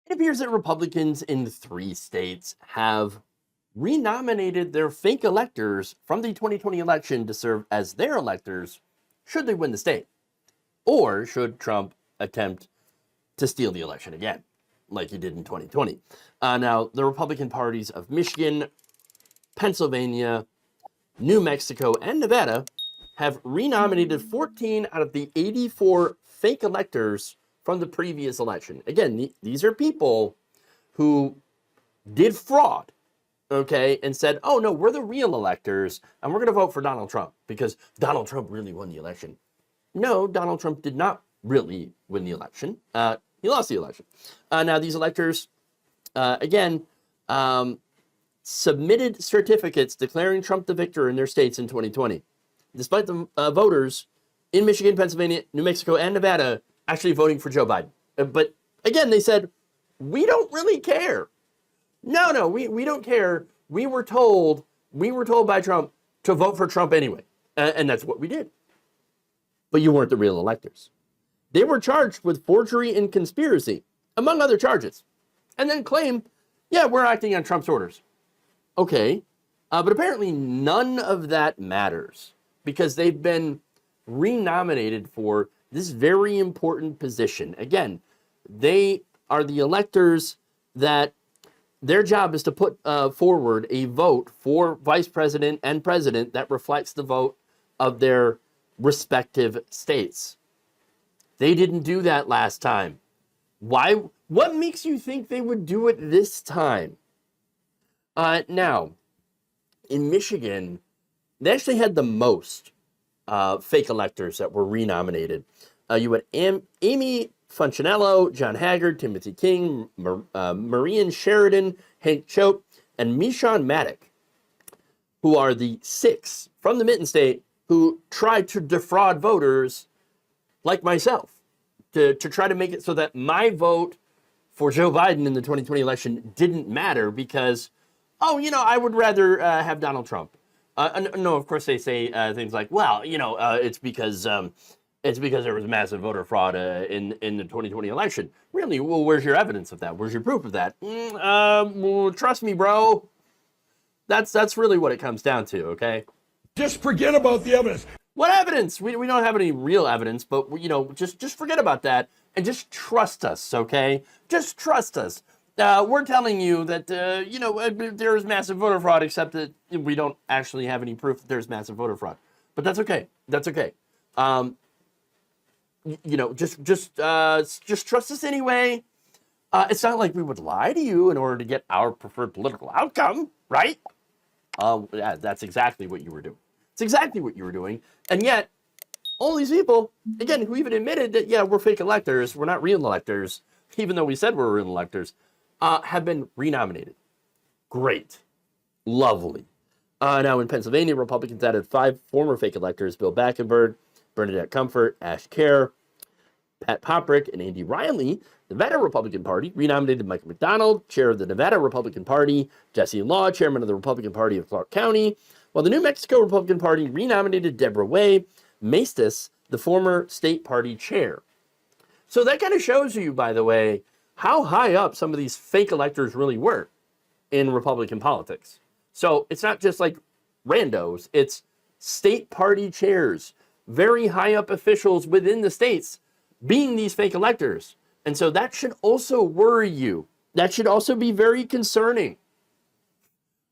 It appears that Republicans in 3 states have renominated their fake electors from the 2020 election to serve as their electors should they win the state, or should Trump attempt to steal the election again, like he did in 2020. Now, the Republican parties of Michigan, Pennsylvania, New Mexico, and Nevada have renominated 14 out of the 84 fake electors from the previous election. Again, these are people who did fraud, okay, and said, oh no, we're the real electors, and we're going to vote for Donald Trump because Donald Trump really won the election. No, Donald Trump did not really win the election. He lost the election. Now, these electors, again, submitted certificates declaring Trump the victor in their states in 2020, despite the voters in Michigan, Pennsylvania, New Mexico, and Nevada actually voting for Joe Biden. But again, they said, we don't really care. No, we don't care. We were told by Trump to vote for Trump anyway. And that's what we did. But you weren't the real electors. They were charged with forgery and conspiracy, among other charges, and then claim, yeah, we're acting on Trump's orders. Okay, but apparently none of that matters because they've been renominated for this very important position. Again, they are the electors that their job is to put forward a vote for vice president and president that reflects the vote of their respective states. They didn't do that last time. Why? What makes you think they would do it this time? Now, in Michigan, they actually had the most fake electors that were renominated. You had Amy Funcinello, John Haggard, Timothy King, Marian Sheridan, Hank Choate, and Meshawn Maddock, who are the 6 from the Mitten State who tried to defraud voters like myself to try to make it so that my vote for Joe Biden in the 2020 election didn't matter because, oh, I would rather have Donald Trump. No, of course they say things like, well, it's because there was massive voter fraud in the 2020 election. Really? Well, where's your evidence of that? Where's your proof of that? Well, trust me, bro. That's really what it comes down to, okay? Just forget about the evidence. What evidence? We don't have any real evidence, but just forget about that and just trust us, okay? Just trust us. We're telling you that there is massive voter fraud, except that we don't actually have any proof that there's massive voter fraud. But that's okay. That's okay. Just trust us anyway. It's not like we would lie to you in order to get our preferred political outcome, right? Yeah, that's exactly what you were doing. It's exactly what you were doing. And yet, all these people, again, who even admitted that, yeah, we're fake electors, we're not real electors, even though we said we're real electors, have been renominated. Great. Lovely. Now in Pennsylvania, Republicans added 5 former fake electors, Bill Backenberg, Bernadette Comfort, Ash Kerr, Pat Poprick, and Andy Riley. The Nevada Republican Party renominated Michael McDonald, chair of the Nevada Republican Party, Jesse Law, chairman of the Republican Party of Clark County, while the New Mexico Republican Party renominated Deborah Way Maestas, the former state party chair. So that kind of shows you, by the way, how high up some of these fake electors really were in Republican politics. So it's not just like randos, it's state party chairs, very high up officials within the states being these fake electors. And so that should also worry you. That should also be very concerning.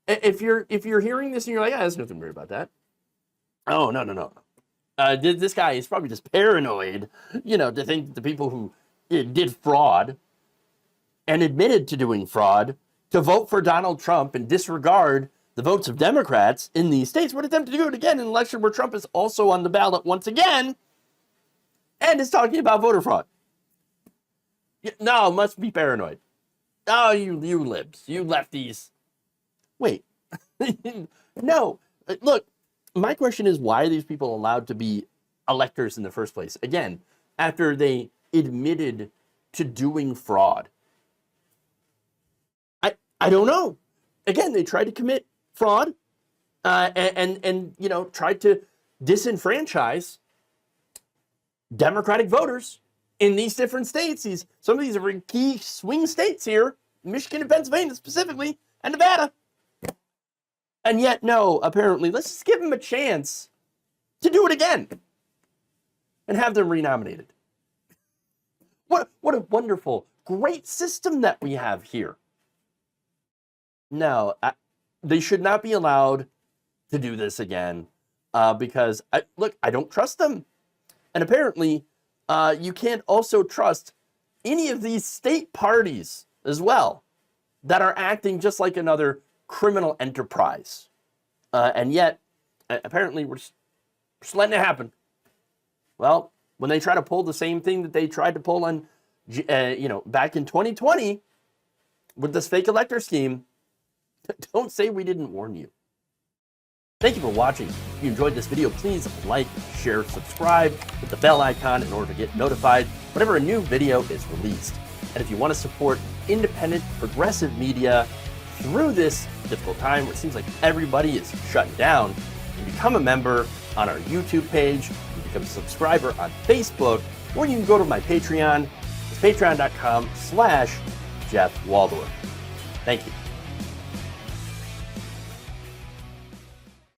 If you're hearing this and you're like, there's nothing weird about that. Oh, no. This guy is probably just paranoid, to think that the people who did fraud and admitted to doing fraud to vote for Donald Trump and disregard the votes of Democrats in these states would attempt to do it again in an election where Trump is also on the ballot once again and is talking about voter fraud. No, must be paranoid. Oh, you libs, you lefties. Wait, no, look, my question is, why are these people allowed to be electors in the first place? Again, after they admitted to doing fraud. I don't know. Again, they tried to commit fraud and tried to disenfranchise Democratic voters in these different states. Some of these are key swing states here, Michigan and Pennsylvania specifically, and Nevada. And yet, no, apparently, let's just give them a chance to do it again and have them renominated. What a wonderful, great system that we have here. No, they should not be allowed to do this again because, I don't trust them. And apparently, you can't also trust any of these state parties as well that are acting just like another criminal enterprise. And yet, apparently, we're just letting it happen. Well, when they try to pull the same thing that they tried to pull on, back in 2020 with this fake elector scheme, don't say we didn't warn you. Thank you for watching. If you enjoyed this video, please like, share, subscribe, hit the bell icon in order to get notified whenever a new video is released. And if you want to support independent, progressive media through this difficult time where it seems like everybody is shutting down, you can become a member on our YouTube page, you can become a subscriber on Facebook, or you can go to my Patreon. It's patreon.com/Jeff Waldorf. Thank you.